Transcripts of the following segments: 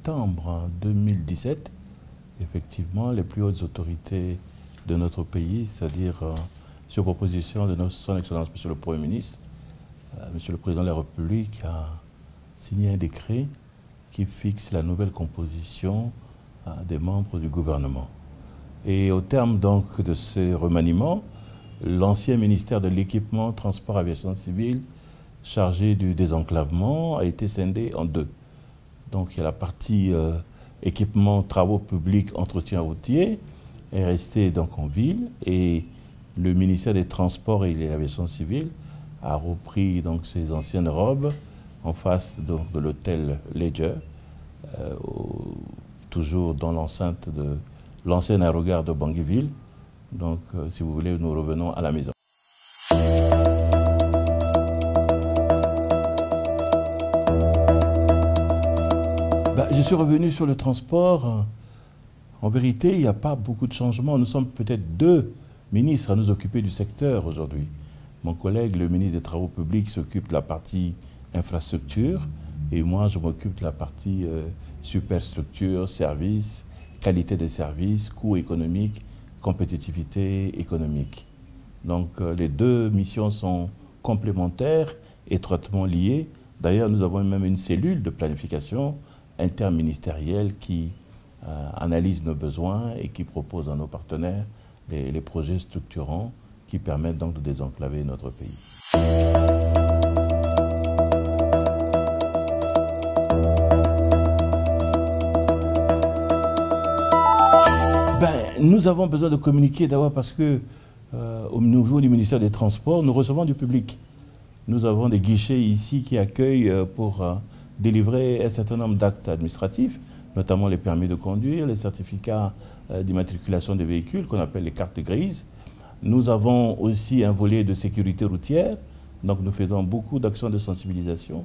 septembre 2017, effectivement, les plus hautes autorités de notre pays, c'est-à-dire sur proposition de son Excellence Monsieur le Premier ministre, Monsieur le Président de la République a signé un décret qui fixe la nouvelle composition des membres du gouvernement. Et au terme donc de ce remaniement, l'ancien ministère de l'Équipement, Transport, Aviation Civile, chargé du désenclavement, a été scindé en deux. Donc il y a la partie équipement, travaux publics, entretien routier, est restée donc en ville, et le ministère des Transports et de l'Aviation Civile a repris donc ses anciennes robes en face de l'hôtel Ledger, toujours dans l'enceinte de l'ancien aérogare de Bangui-Ville. Donc, si vous voulez, nous revenons à la maison. Je suis revenu sur le transport. En vérité, il n'y a pas beaucoup de changements. Nous sommes peut-être deux ministres à nous occuper du secteur aujourd'hui. Mon collègue, le ministre des Travaux publics, s'occupe de la partie infrastructure et moi, je m'occupe de la partie superstructure, services, qualité des services, coûts économiques, compétitivité économique. Donc les deux missions sont complémentaires, étroitement liées. D'ailleurs, nous avons même une cellule de planification interministérielle qui analyse nos besoins et qui propose à nos partenaires les projets structurants qui permettent donc de désenclaver notre pays. Nous avons besoin de communiquer d'abord parce que au niveau du ministère des Transports, nous recevons du public. Nous avons des guichets ici qui accueillent pour délivrer un certain nombre d'actes administratifs, notamment les permis de conduire, les certificats d'immatriculation des véhicules qu'on appelle les cartes grises. Nous avons aussi un volet de sécurité routière, donc nous faisons beaucoup d'actions de sensibilisation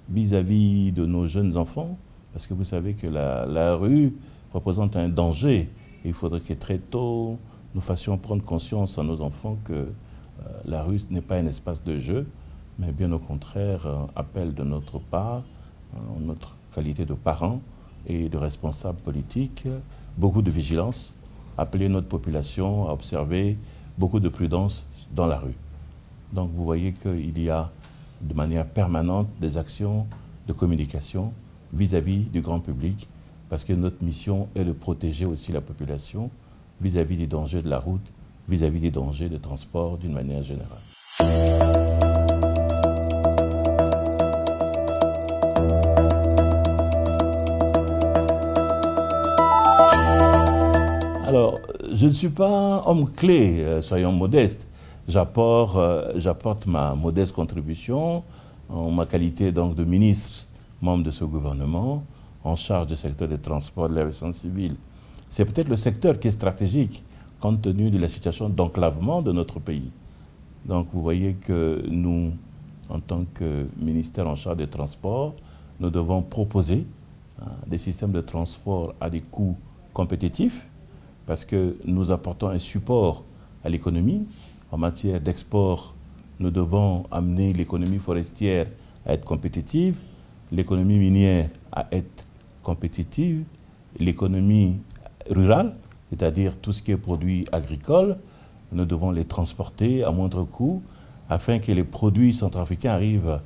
vis-à-vis de nos jeunes enfants, parce que vous savez que la rue représente un danger. Il faudrait que très tôt, nous fassions prendre conscience à nos enfants que la rue n'est pas un espace de jeu, mais bien au contraire, appel de notre part, notre qualité de parents et de responsables politiques, beaucoup de vigilance, appeler notre population à observer beaucoup de prudence dans la rue. Donc vous voyez qu'il y a de manière permanente des actions de communication vis-à-vis du grand public, parce que notre mission est de protéger aussi la population vis-à-vis des dangers de la route, vis-à-vis des dangers de transport d'une manière générale. Alors, je ne suis pas homme clé, soyons modestes. J'apporte ma modeste contribution en ma qualité donc de ministre, membre de ce gouvernement, en charge du secteur des transports, de l'aviation civile. C'est peut-être le secteur qui est stratégique, compte tenu de la situation d'enclavement de notre pays. Donc vous voyez que nous, en tant que ministère en charge des transports, nous devons proposer des systèmes de transport à des coûts compétitifs, parce que nous apportons un support à l'économie. En matière d'export, nous devons amener l'économie forestière à être compétitive, l'économie minière à être compétitive, l'économie rurale, c'est-à-dire tout ce qui est produits agricoles, nous devons les transporter à moindre coût afin que les produits centrafricains arrivent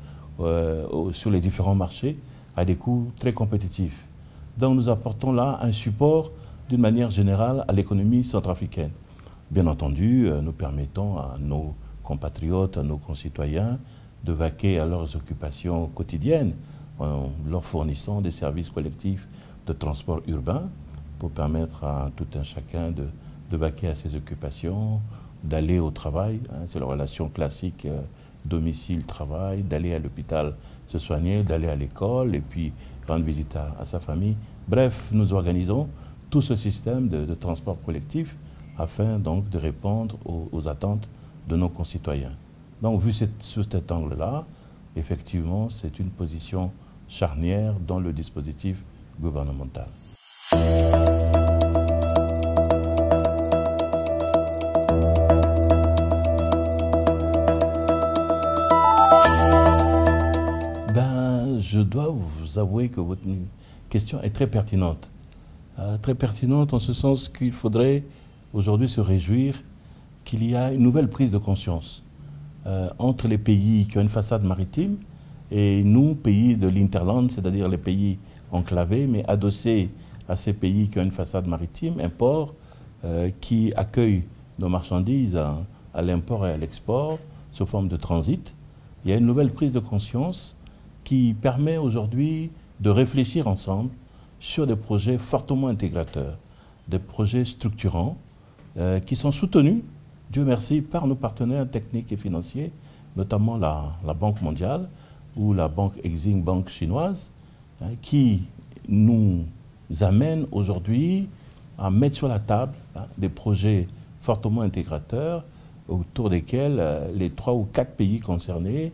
sur les différents marchés à des coûts très compétitifs. Donc nous apportons là un support d'une manière générale à l'économie centrafricaine. Bien entendu, nous permettons à nos compatriotes, à nos concitoyens de vaquer à leurs occupations quotidiennes en leur fournissant des services collectifs de transport urbain pour permettre à tout un chacun de vaquer à ses occupations, d'aller au travail, c'est la relation classique domicile-travail, d'aller à l'hôpital se soigner, d'aller à l'école et puis rendre visite à sa famille. Bref, nous organisons tout ce système de transport collectif afin donc de répondre aux attentes de nos concitoyens. Donc vu sous cet angle-là, effectivement, c'est une position charnière dans le dispositif gouvernemental. Je je dois vous avouer que votre question est très pertinente. Très pertinente en ce sens qu'il faudrait aujourd'hui se réjouir qu'il y a une nouvelle prise de conscience entre les pays qui ont une façade maritime et nous, pays de l'Interland, c'est-à-dire les pays enclavés, mais adossés à ces pays qui ont une façade maritime, un port qui accueille nos marchandises à l'import et à l'export sous forme de transit. Il y a une nouvelle prise de conscience qui permet aujourd'hui de réfléchir ensemble sur des projets fortement intégrateurs, des projets structurants qui sont soutenus, Dieu merci, par nos partenaires techniques et financiers, notamment la Banque mondiale ou la banque Exim Bank chinoise, qui nous amène aujourd'hui à mettre sur la table des projets fortement intégrateurs autour desquels les 3 ou 4 pays concernés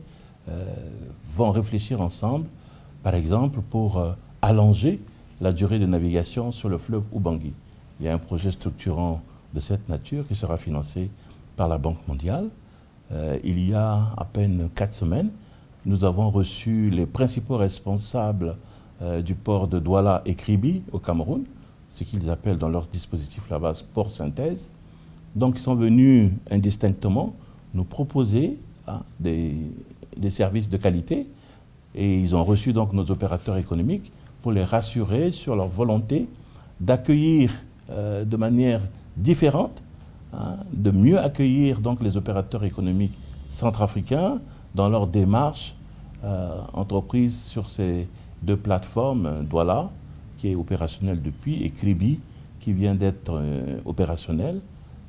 vont réfléchir ensemble, par exemple, pour allonger la durée de navigation sur le fleuve Ubangui. Il y a un projet structurant de cette nature qui sera financé par la Banque mondiale. Il y a à peine 4 semaines, nous avons reçu les principaux responsables du port de Douala et Kribi au Cameroun, ce qu'ils appellent dans leur dispositif là-bas port synthèse. Donc ils sont venus indistinctement nous proposer des services de qualité et ils ont reçu donc nos opérateurs économiques pour les rassurer sur leur volonté d'accueillir de manière différente, de mieux accueillir donc les opérateurs économiques centrafricains dans leur démarche entreprise sur ces 2 plateformes, Douala, qui est opérationnelle depuis, et Kribi, qui vient d'être opérationnelle,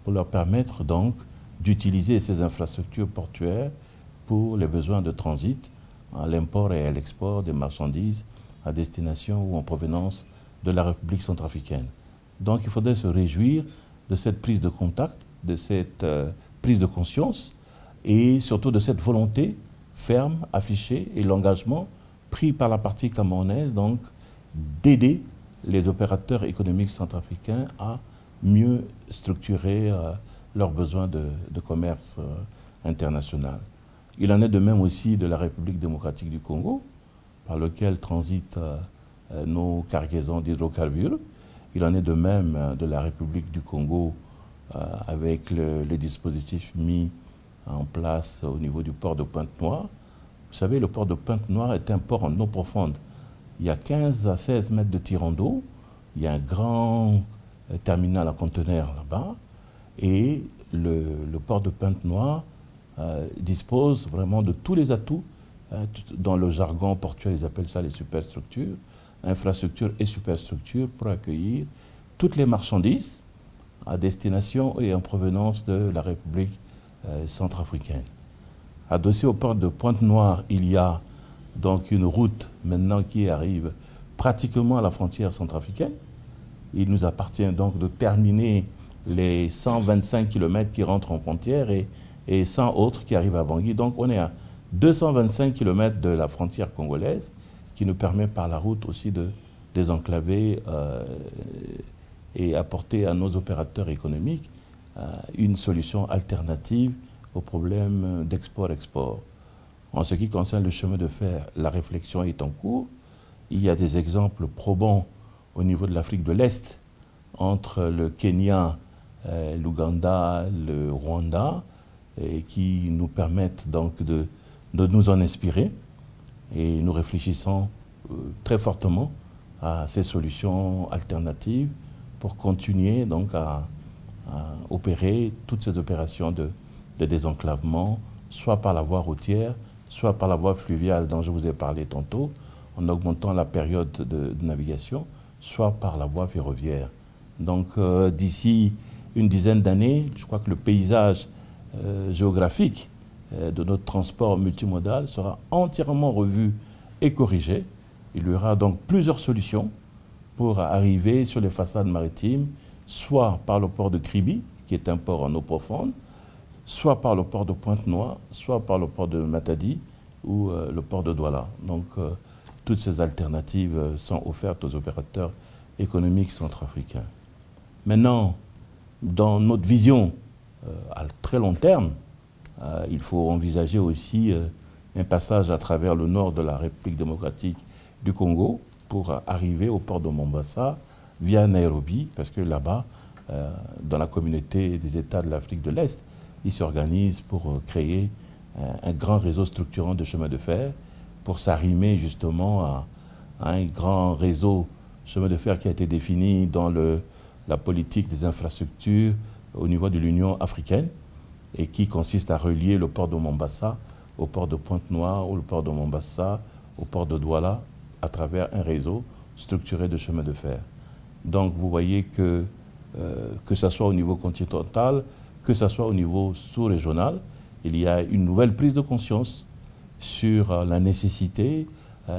pour leur permettre donc d'utiliser ces infrastructures portuaires pour les besoins de transit, à l'import et à l'export des marchandises à destination ou en provenance de la République centrafricaine. Donc il faudrait se réjouir de cette prise de contact, de cette prise de conscience et surtout de cette volonté ferme, affichée et l'engagement pris par la partie camerounaise donc d'aider les opérateurs économiques centrafricains à mieux structurer leurs besoins de commerce international. Il en est de même aussi de la République démocratique du Congo, par lequel transitent nos cargaisons d'hydrocarbures. Il en est de même de la République du Congo avec le dispositif mis en place au niveau du port de Pointe-Noire. Vous savez, le port de Pointe-Noire est un port en eau profonde. Il y a 15 à 16 mètres de tirant d'eau. Il y a un grand terminal à conteneurs là-bas. Et le port de Pointe-Noire dispose vraiment de tous les atouts. Dans le jargon portuaire, ils appellent ça les superstructures, infrastructures et superstructures pour accueillir toutes les marchandises à destination et en provenance de la République centrafricaine. Adossé au port de Pointe-Noire, il y a donc une route maintenant qui arrive pratiquement à la frontière centrafricaine. Il nous appartient donc de terminer les 125 km qui rentrent en frontière et 100 autres qui arrivent à Bangui. Donc on est à 225 km de la frontière congolaise qui nous permet par la route aussi de désenclaver et apporter à nos opérateurs économiques une solution alternative aux problèmes d'export-export. En ce qui concerne le chemin de fer, la réflexion est en cours. Il y a des exemples probants au niveau de l'Afrique de l'Est entre le Kenya, l'Ouganda, le Rwanda, et qui nous permettent donc de nous en inspirer. Et nous réfléchissons très fortement à ces solutions alternatives pour continuer donc à opérer toutes ces opérations de désenclavement, soit par la voie routière, soit par la voie fluviale dont je vous ai parlé tantôt, en augmentant la période de navigation, soit par la voie ferroviaire. Donc d'ici une dizaine d'années, je crois que le paysage géographique de notre transport multimodal sera entièrement revu et corrigé. Il y aura donc plusieurs solutions pour arriver sur les façades maritimes, soit par le port de Kribi, qui est un port en eau profonde, soit par le port de Pointe-Noire, soit par le port de Matadi ou le port de Douala. Donc toutes ces alternatives sont offertes aux opérateurs économiques centrafricains. Maintenant, dans notre vision à très long terme, il faut envisager aussi un passage à travers le nord de la République démocratique du Congo pour arriver au port de Mombasa via Nairobi, parce que là-bas, dans la communauté des États de l'Afrique de l'Est, ils s'organisent pour créer un grand réseau structurant de chemin de fer pour s'arrimer justement à un grand réseau chemin de fer qui a été défini dans la politique des infrastructures au niveau de l'Union africaine et qui consiste à relier le port de Mombasa au port de Pointe-Noire ou le port de Mombasa au port de Douala à travers un réseau structuré de chemin de fer. Donc vous voyez que ce soit au niveau continental, que ce soit au niveau sous-régional, il y a une nouvelle prise de conscience sur la nécessité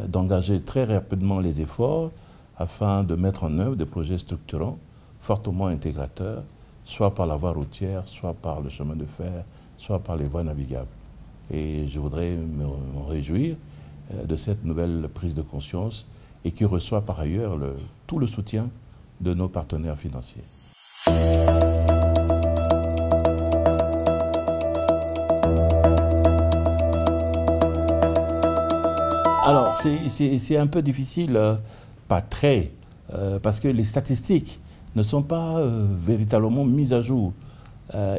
d'engager très rapidement les efforts afin de mettre en œuvre des projets structurants fortement intégrateurs, soit par la voie routière, soit par le chemin de fer, soit par les voies navigables. Et je voudrais me réjouir de cette nouvelle prise de conscience et qui reçoit par ailleurs tout le soutien de nos partenaires financiers. Alors, c'est un peu difficile, pas très, parce que les statistiques ne sont pas véritablement mises à jour.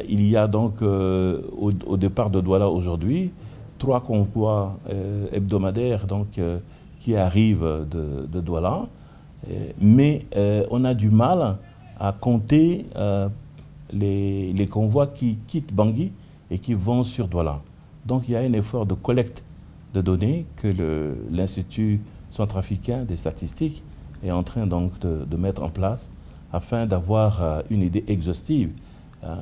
Il y a donc, au départ de Douala aujourd'hui, 3 convois hebdomadaires donc, qui arrivent de Douala, mais on a du mal à compter les convois qui quittent Bangui et qui vont sur Douala. Donc il y a un effort de collecte de données que l'Institut centrafricain des statistiques est en train donc de mettre en place afin d'avoir une idée exhaustive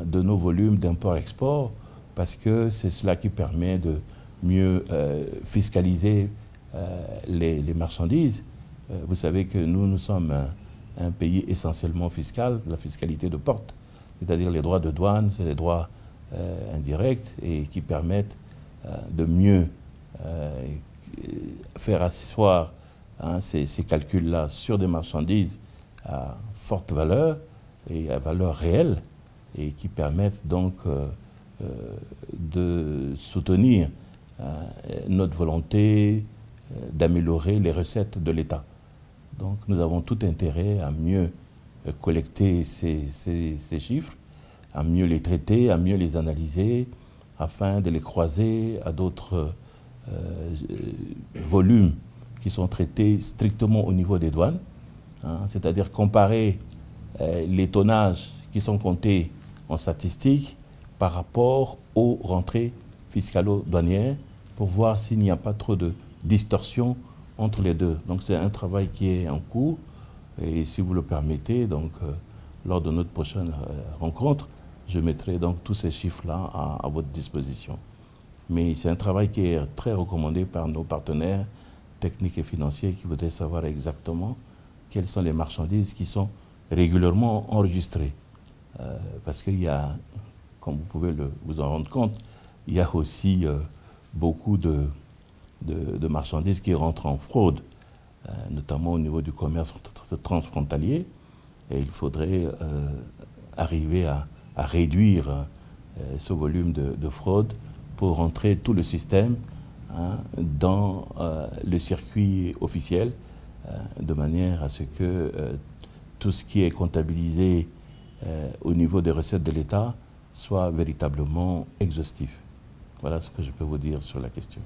de nos volumes d'import-export, parce que c'est cela qui permet de mieux fiscaliser les marchandises. Vous savez que nous sommes un pays essentiellement fiscal, la fiscalité de porte, c'est-à-dire les droits de douane, c'est les droits indirects et qui permettent de mieux faire asseoir ces calculs-là sur des marchandises à forte valeur et à valeur réelle et qui permettent donc de soutenir notre volonté d'améliorer les recettes de l'État. Donc nous avons tout intérêt à mieux collecter ces chiffres, à mieux les traiter, à mieux les analyser, afin de les croiser à d'autres volumes qui sont traités strictement au niveau des douanes, c'est-à-dire comparer les tonnages qui sont comptés en statistiques par rapport aux rentrées fiscalo-douanières pour voir s'il n'y a pas trop de distorsion entre les deux. Donc c'est un travail qui est en cours et si vous le permettez, donc, lors de notre prochaine rencontre, je mettrai donc tous ces chiffres-là à votre disposition. Mais c'est un travail qui est très recommandé par nos partenaires techniques et financiers qui voudraient savoir exactement quelles sont les marchandises qui sont régulièrement enregistrées. Parce qu'il y a, comme vous pouvez vous en rendre compte, il y a aussi beaucoup de marchandises qui rentrent en fraude, notamment au niveau du commerce transfrontalier. Et il faudrait arriver à réduire ce volume de fraude pour rentrer tout le système dans le circuit officiel, de manière à ce que tout ce qui est comptabilisé au niveau des recettes de l'État soit véritablement exhaustif. Voilà ce que je peux vous dire sur la question.